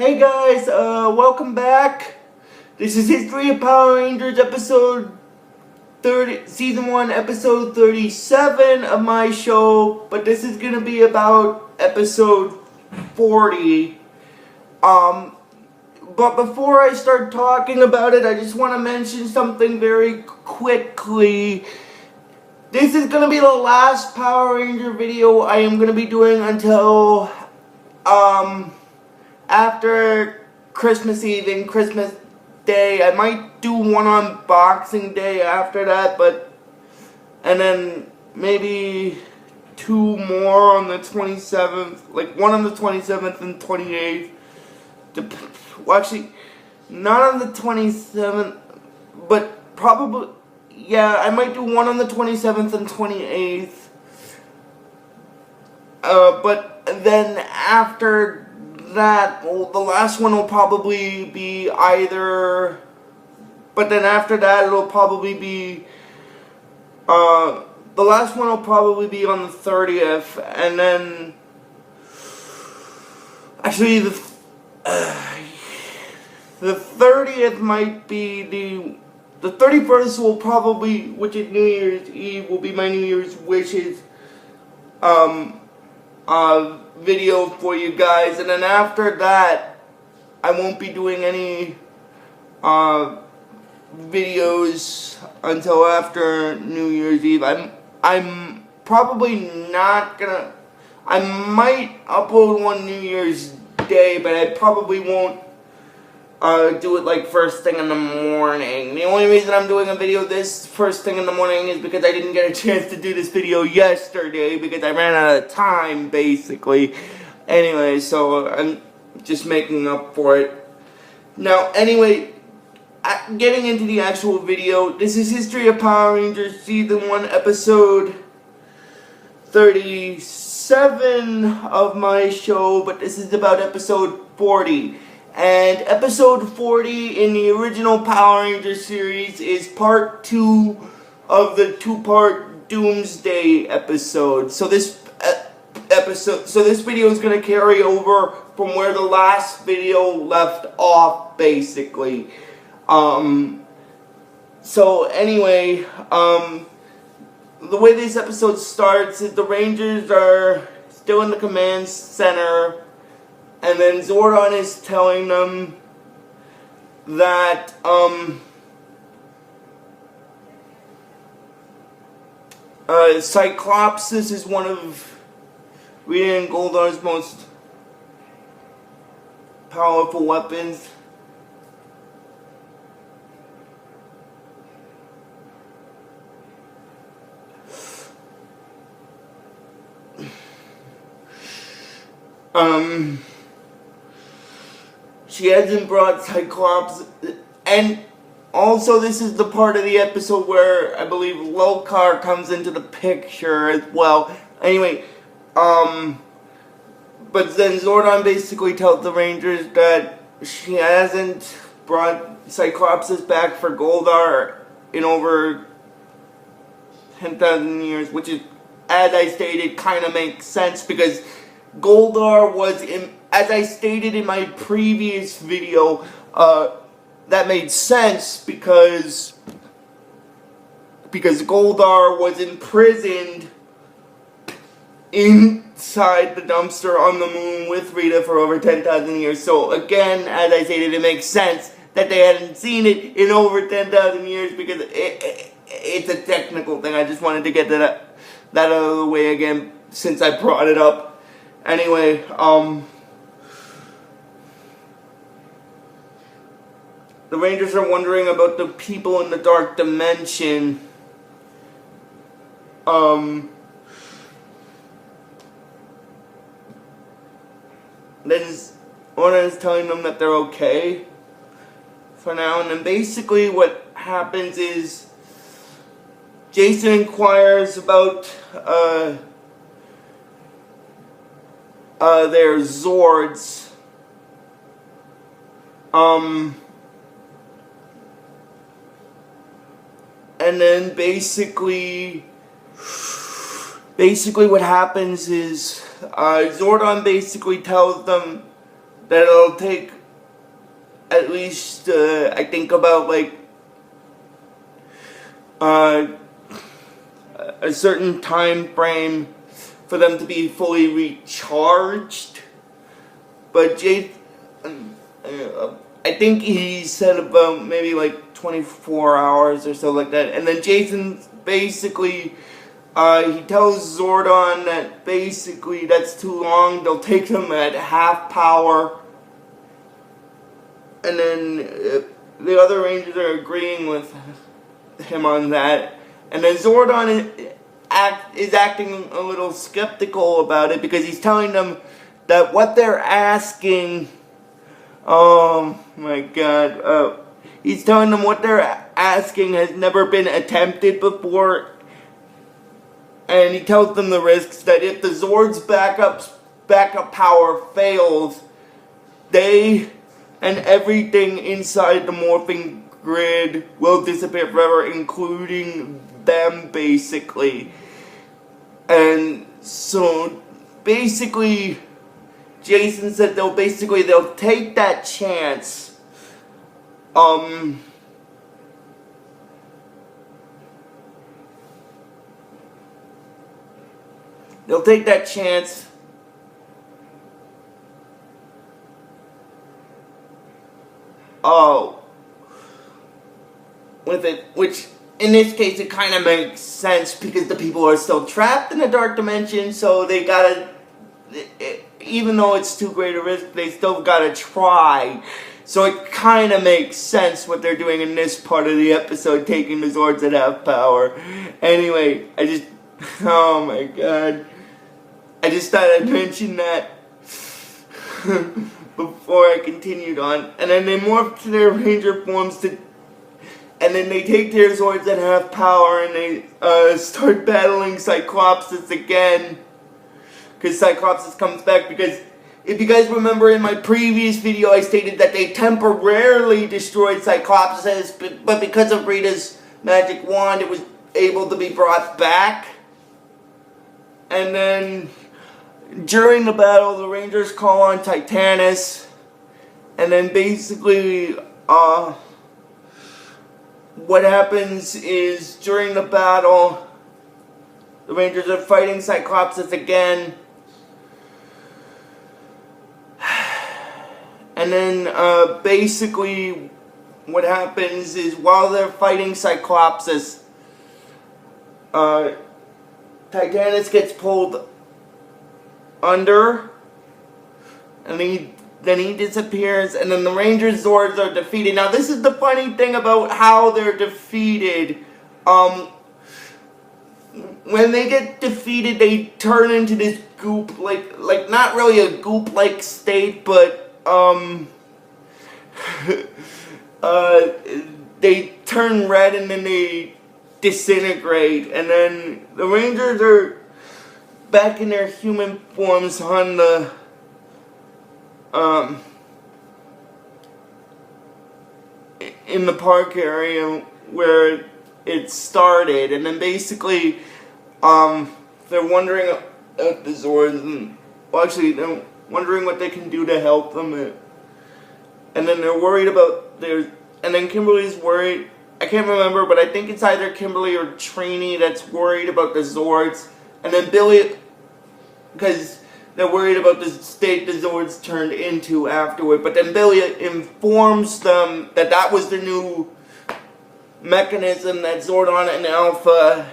Hey guys, welcome back. This is History of Power Rangers episode 30, season 1, episode 37 of my show, but this is gonna be about episode 40. But before I start talking about it, I just want to mention something very quickly. This is gonna be the last Power Ranger video I am gonna be doing until, after Christmas Eve and Christmas Day. I might do one on Boxing Day after that, and then maybe two more on the 27th, like one on the 27th and 28th. Well, actually, not on the 27th, but probably, yeah, I might do one on the 27th and 28th. But then after that, well, the last one will probably be either, but then after that it'll probably be, the last one will probably be on the 30th, and then, actually the 30th might be the 31st will probably, which is New Year's Eve, will be my New Year's wishes, video for you guys, and then after that I won't be doing any videos until after New Year's Eve. I'm probably not gonna, I might upload one New Year's Day, but I probably won't do it like first thing in the morning. The only reason I'm doing a video this first thing in the morning is because I didn't get a chance to do this video yesterday because I ran out of time, basically. Anyway, so I'm just making up for it. Now, anyway, getting into the actual video, this is History of Power Rangers Season 1, Episode 37 of my show, but this is about Episode 40. And episode 40 in the original Power Rangers series is part 2 of the 2-part Doomsday episode. So this video is going to carry over from where the last video left off, basically. So anyway, the way this episode starts is the Rangers are still in the command center. And then Zordon is telling them that, Cyclopsis is one of Rita and Goldar's most powerful weapons. She hasn't brought Cyclops, and also this is the part of the episode where I believe Lokar comes into the picture as well. Anyway, but then Zordon basically tells the Rangers that she hasn't brought Cyclopsis back for Goldar in over 10,000 years, which is, as I stated, kind of makes sense because Goldar was in, as I stated in my previous video, that made sense because Goldar was imprisoned inside the dumpster on the moon with Rita for over 10,000 years. So again, as I stated, it makes sense that they hadn't seen it in over 10,000 years because it's a technical thing. I just wanted to get that out of the way again since I brought it up. Anyway, the Rangers are wondering about the people in the dark dimension. Then Zordon is telling them that they're okay for now, and then basically what happens is Jason inquires about their Zords. And then basically what happens is Zordon basically tells them that it'll take at least, I think about like a certain time frame for them to be fully recharged. But I think he said about maybe like 24 hours or so like that. And then Jason basically, he tells Zordon that basically that's too long. They'll take them at half power. And then the other Rangers are agreeing with him on that. And then Zordon is acting a little skeptical about it because he's telling them that what they're asking, oh my god, he's telling them what they're asking has never been attempted before, and he tells them the risks that if the Zord's backup power fails, they and everything inside the morphing grid will disappear forever, including them, basically. And so, basically, Jason said they'll take that chance. They'll take that chance. With it, which in this case it kind of makes sense because the people are still trapped in a dark dimension, so they gotta, even though it's too great a risk, they still gotta try. So it kind of makes sense what they're doing in this part of the episode, taking the Zords that have power. Anyway, oh my god. I just thought I'd mention that before I continued on. And then they morph to their Ranger forms and then they take their Zords that have power and they start battling Cyclopsis again. Because Cyclopsis comes back because, if you guys remember in my previous video, I stated that they temporarily destroyed Cyclopsis, but because of Rita's magic wand, it was able to be brought back. And then, during the battle, the Rangers call on Titanus, and then basically, what happens is, during the battle, the Rangers are fighting Cyclopsis again. And then, basically, what happens is, while they're fighting Cyclopsis, Titanus gets pulled under, and then he disappears, and then the Ranger Zords are defeated. Now, this is the funny thing about how they're defeated. When they get defeated, they turn into this goop, like not really a goop-like state, but, they turn red and then they disintegrate, and then the Rangers are back in their human forms on the, in the park area where it started, and then basically, they're wondering if the Zords, and, well, actually, they're wondering what they can do to help them, and then they're worried about and then Kimberly's worried, I can't remember, but I think it's either Kimberly or Trini that's worried about the Zords, and then Billy, because they're worried about the state the Zords turned into afterward, but then Billy informs them that that was the new mechanism that Zordon and Alpha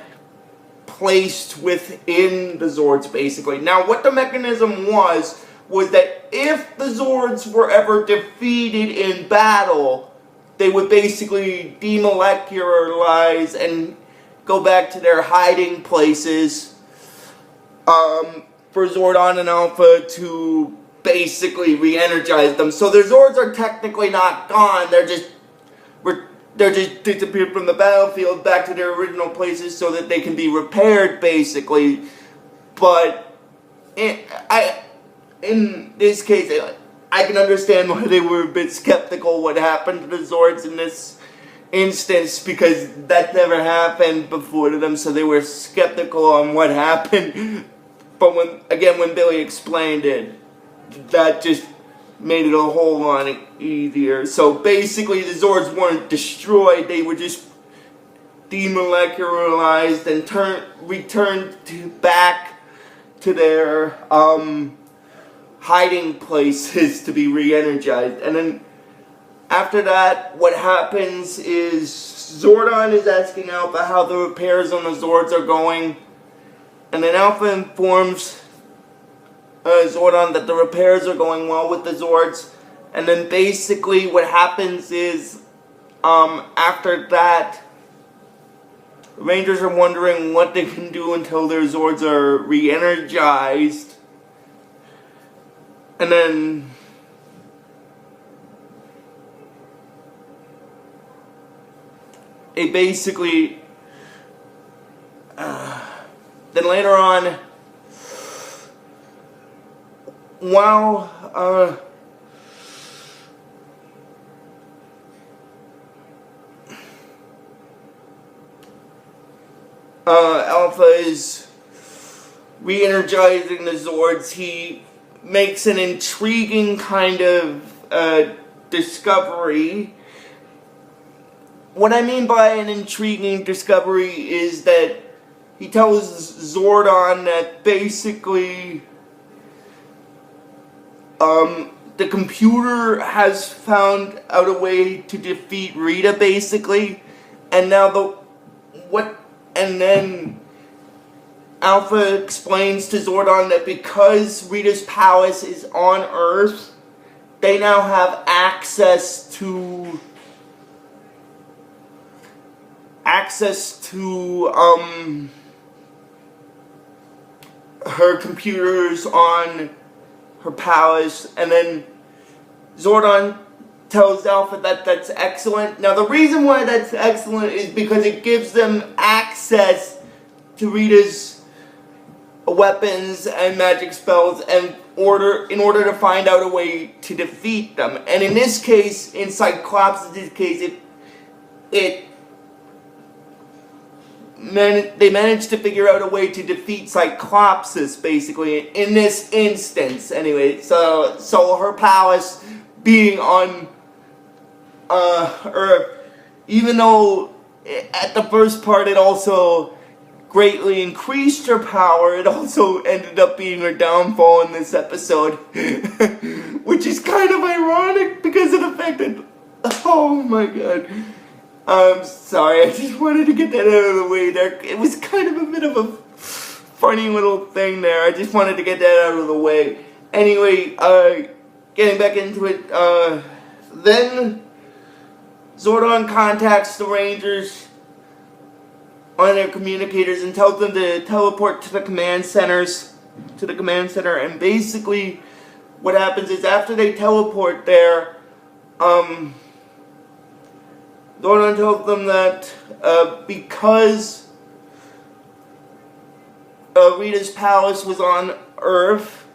placed within the Zords, basically. Now, what the mechanism was that if the Zords were ever defeated in battle, they would basically demolecularize and go back to their hiding places, for Zordon and Alpha to basically re-energize them. So their Zords are technically not gone, they're just disappeared from the battlefield back to their original places so that they can be repaired, basically. But in this case, I can understand why they were a bit skeptical what happened to the Zords in this instance, because that never happened before to them, so they were skeptical on what happened. But when Billy explained it, that just made it a whole lot easier. So basically the Zords weren't destroyed, they were just demolecularized and returned back to their hiding places to be re-energized. And then after that, what happens is Zordon is asking Alpha how the repairs on the Zords are going, and then Alpha informs Zordon that the repairs are going well with the Zords. And then basically what happens is after that, the Rangers are wondering what they can do until their Zords are re-energized. And then it basically then later on, while Alpha is re-energizing the Zords, he makes an intriguing kind of discovery. What I mean by an intriguing discovery is that he tells Zordon that basically the computer has found out a way to defeat Rita, basically, and now and then Alpha explains to Zordon that because Rita's palace is on Earth, they now have access to her computers on her palace. And then Zordon tells Alpha that that's excellent. Now the reason why that's excellent is because it gives them access to Rita's weapons and magic spells in order to find out a way to defeat them. And in this case, in Cyclops' case, they managed to figure out a way to defeat Cyclopsis, basically, in this instance, anyway. So her palace being on Earth, even though at the first part it also greatly increased her power, it also ended up being her downfall in this episode. Which is kind of ironic because of the fact that, oh my god. I'm sorry, I just wanted to get that out of the way there. It was kind of a bit of a funny little thing there. I just wanted to get that out of the way. Anyway, getting back into it, then Zordon contacts the Rangers on their communicators and tells them to teleport to the command center, and basically what happens is after they teleport there, Zordon tells them that because Rita's palace was on Earth,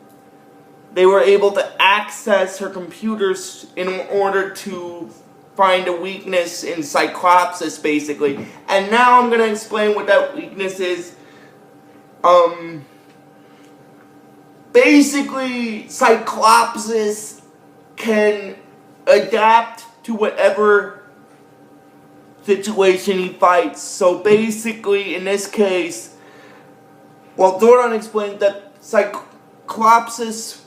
they were able to access her computers in order to find a weakness in Cyclopsis, basically. And now I'm going to explain what that weakness is. Basically, Cyclopsis can adapt to whatever situation he fights. So basically, in this case, well, Zordon explained that Cyclopsis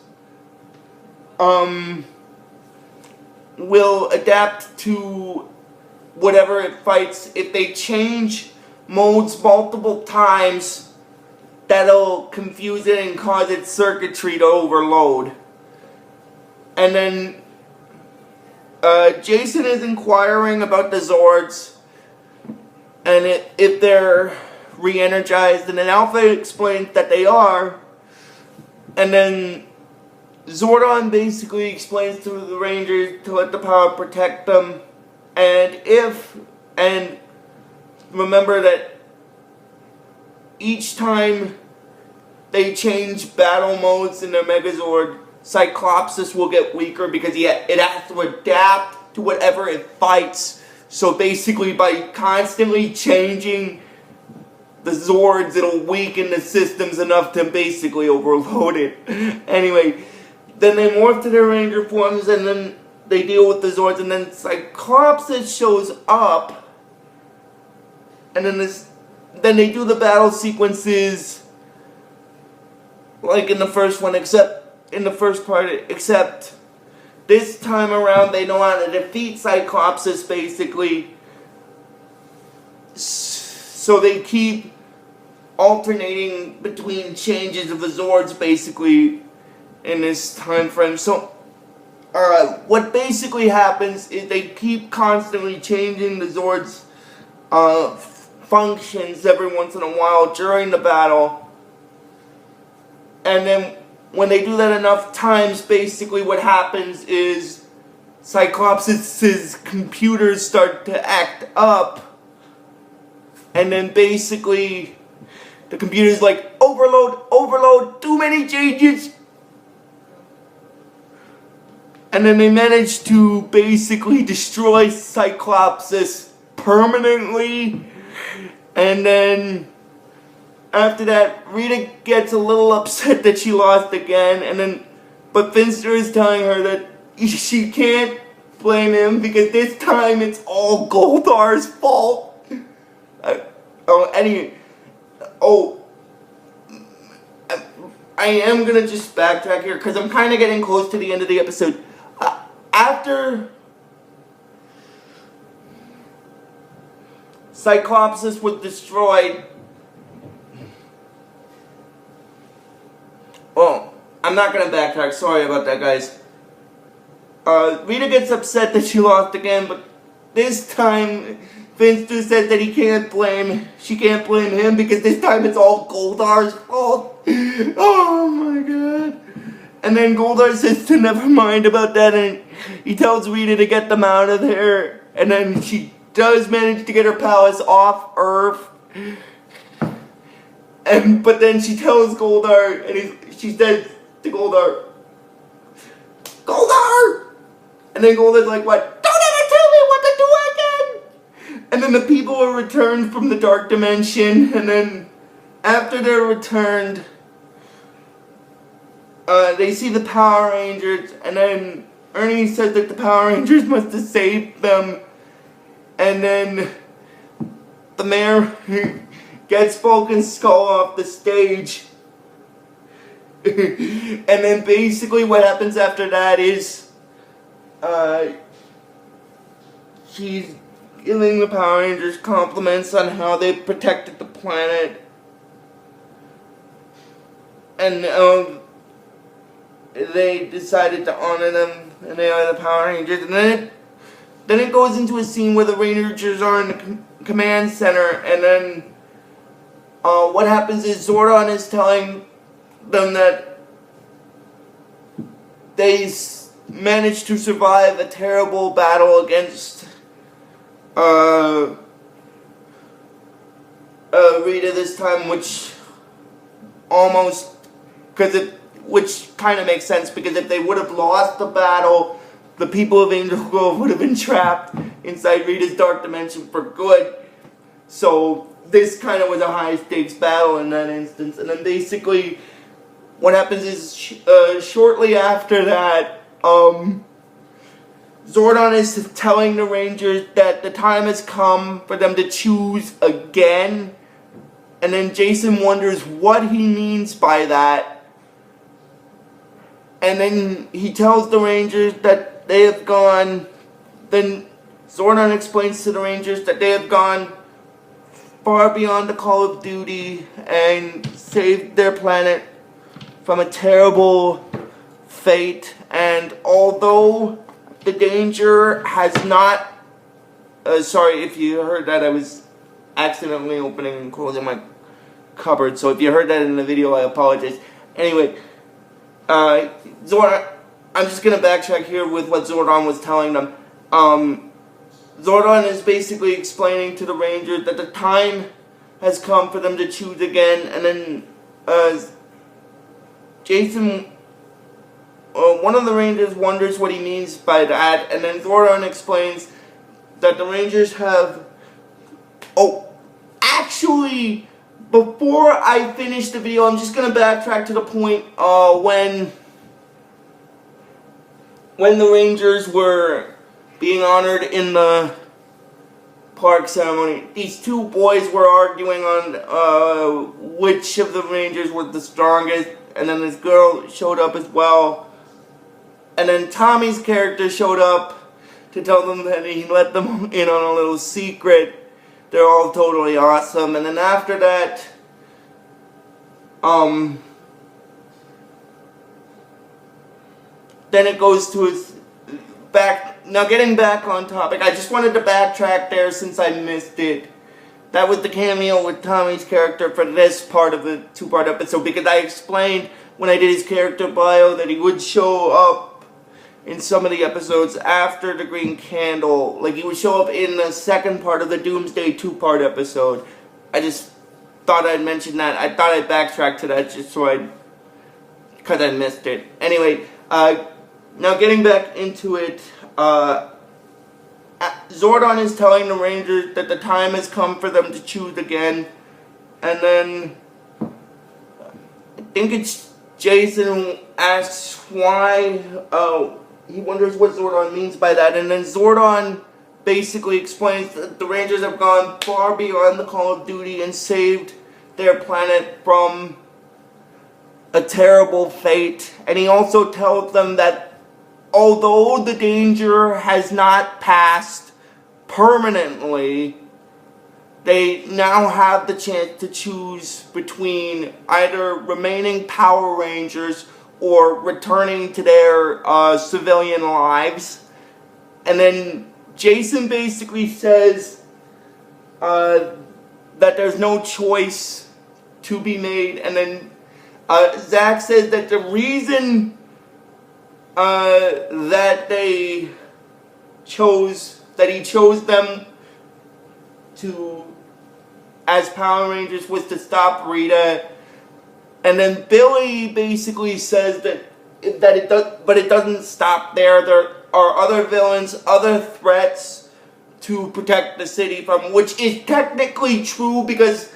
will adapt to whatever it fights. If they change modes multiple times, that'll confuse it and cause its circuitry to overload. And then Jason is inquiring about the Zords and if they're re-energized, and then Alpha explains that they are, and then Zordon basically explains to the Rangers to let the power protect them, and remember that each time they change battle modes in their Megazord, Cyclopsis will get weaker because it has to adapt to whatever it fights. So basically, by constantly changing the Zords, it'll weaken the systems enough to basically overload it. Anyway, then they morph to their Ranger forms, and then they deal with the Zords, and then Cyclopsis shows up, and then they do the battle sequences like in the first one, except this time around they know how to defeat Cyclopsis, basically. So they keep alternating between changes of the Zords, basically, in this time frame. So, what basically happens is they keep constantly changing the Zords' functions every once in a while during the battle. And then when they do that enough times, basically what happens is Cyclopsis' computers start to act up. And then basically the computer's like, overload, too many changes. And then they manage to basically destroy Cyclopsis permanently. And then after that, Rita gets a little upset that she lost again, but Finster is telling her that she can't blame him because this time it's all Goldar's fault. I am gonna just backtrack here because I'm kind of getting close to the end of the episode. After Cyclopsis was destroyed, I'm not gonna backtrack, sorry about that, guys. Rita gets upset that she lost again, but this time Finster says that she can't blame him because this time it's all Goldar's fault. Oh my god. And then Goldar says to never mind about that, and he tells Rita to get them out of there, and then she does manage to get her palace off Earth. But then she tells Goldar, and she says to Goldar, and then Goldar's like, what? Don't ever tell me what to do again! And then the people are returned from the Dark Dimension, and then after they're returned, they see the Power Rangers, and then Ernie says that the Power Rangers must have saved them, and then the mayor gets Falcon Skull off the stage. And then basically what happens after that is she's giving the Power Rangers compliments on how they protected the planet. And they decided to honor them, and they are the Power Rangers. And then it goes into a scene where the Rangers are in the command center, and then what happens is Zordon is telling them that they managed to survive a terrible battle against Rita this time, which kind of makes sense, because if they would have lost the battle, the people of Angel Grove would have been trapped inside Rita's Dark Dimension for good. So this kind of was a high stakes battle in that instance. And then basically what happens is shortly after that, Zordon is telling the Rangers that the time has come for them to choose again. And then Jason wonders what he means by that. And then he tells the Rangers that they have gone. Then Zordon explains to the Rangers that they have gone far beyond the Call of Duty and saved their planet from a terrible fate. And although the danger has not... sorry if you heard that, I was accidentally opening and closing my cupboard. So if you heard that in the video, I apologize. Anyway, Zordon, I'm just going to backtrack here with what Zordon was telling them. Zordon is basically explaining to the Rangers that the time has come for them to choose again, and then Jason, one of the Rangers wonders what he means by that, and then Zordon explains that the Rangers have... actually, before I finish the video, I'm just going to backtrack to the point when when the Rangers were being honored in the park ceremony, these two boys were arguing on which of the Rangers was the strongest, and then this girl showed up as well. And then Tommy's character showed up to tell them that he let them in on a little secret. They're all totally awesome. And then after that, then it goes to his back. Now getting back on topic, I just wanted to backtrack there since I missed it. That was the cameo with Tommy's character for this part of the two-part episode, because I explained when I did his character bio that he would show up in some of the episodes after the Green Candle. Like, he would show up in the second part of the Doomsday two-part episode. I just thought I'd mention that. I thought I'd backtrack to that just so because I missed it. Anyway, now getting back into it, Zordon is telling the Rangers that the time has come for them to choose again. And then I think it's Jason asks why. He wonders what Zordon means by that. And then Zordon basically explains that the Rangers have gone far beyond the Call of Duty and saved their planet from a terrible fate. And he also tells them that although the danger has not passed permanently, they now have the chance to choose between either remaining Power Rangers or returning to their civilian lives. And then Jason basically says that there's no choice to be made. And then Zach says that the reason that he chose them to as Power Rangers was to stop Rita. And then Billy basically says that it does, but it doesn't stop there. There are other villains, other threats to protect the city from, which is technically true because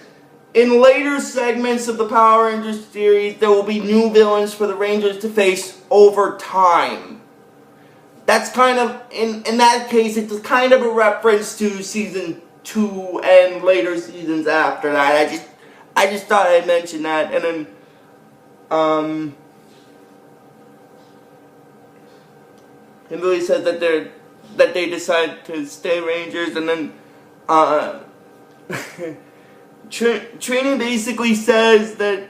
in later segments of the Power Rangers series, there will be new villains for the Rangers to face over time. That's kind of, in that case, it's kind of a reference to season 2 and later seasons after that. I just thought I'd mention that. And then and Billy says that they decide to stay Rangers, and then Trini basically says that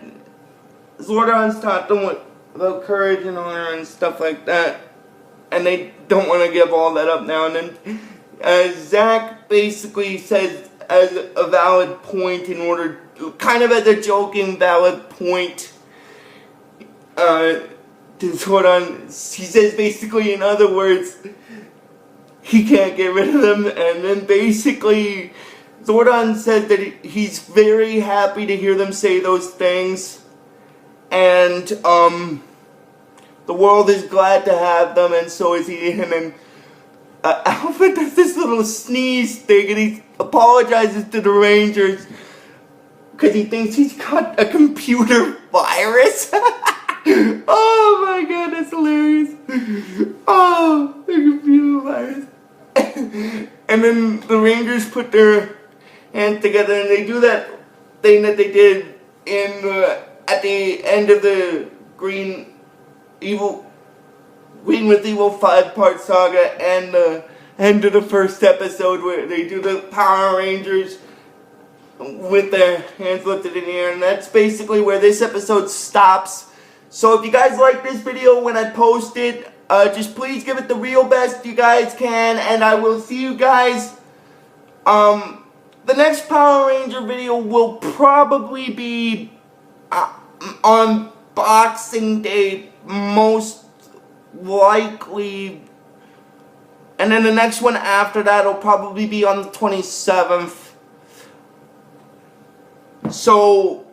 Zordon's taught them about courage and honor and stuff like that, and they don't want to give all that up now. And then Zach basically says as a valid point, in order, kind of as a joking valid point, to Zordon, he says basically, in other words, he can't get rid of them. And then basically Zordon says that he's very happy to hear them say those things, and the world is glad to have them, and so is he. And then Alpha does this little sneeze thing, and he apologizes to the Rangers because he thinks he's got a computer virus. Oh my god, that's hilarious. Oh, the computer virus. And then the Rangers put their hands together and they do that thing that they did at the end of the Green with Evil 5-part saga and the end of the first episode, where they do the Power Rangers with their hands lifted in the air. And that's basically where this episode stops. So if you guys like this video when I post it, just please give it the real best you guys can, and I will see you guys. The next Power Ranger video will probably be on Boxing Day, most likely, and then the next one after that will probably be on the 27th. So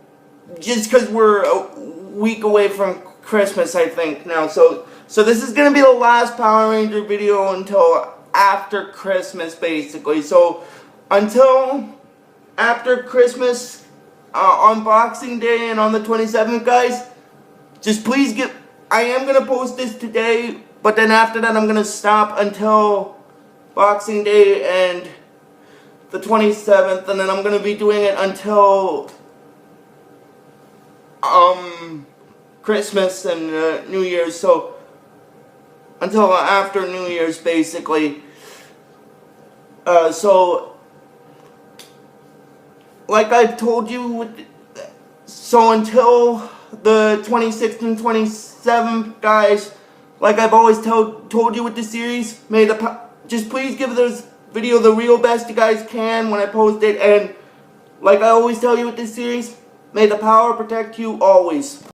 just because we're a week away from Christmas, I think now, so this is going to be the last Power Ranger video until after Christmas, basically. So until after Christmas, on Boxing Day and on the 27th, guys, just please I am going to post this today, but then after that I'm gonna stop until Boxing Day and the 27th, and then I'm gonna be doing it until Christmas and New Year's, so until after New Year's basically. So like I told you, so until the 26th and 27th, guys, like I've always told you with the series, just please give this video the real best you guys can when I post it, and like I always tell you with this series, may the power protect you always.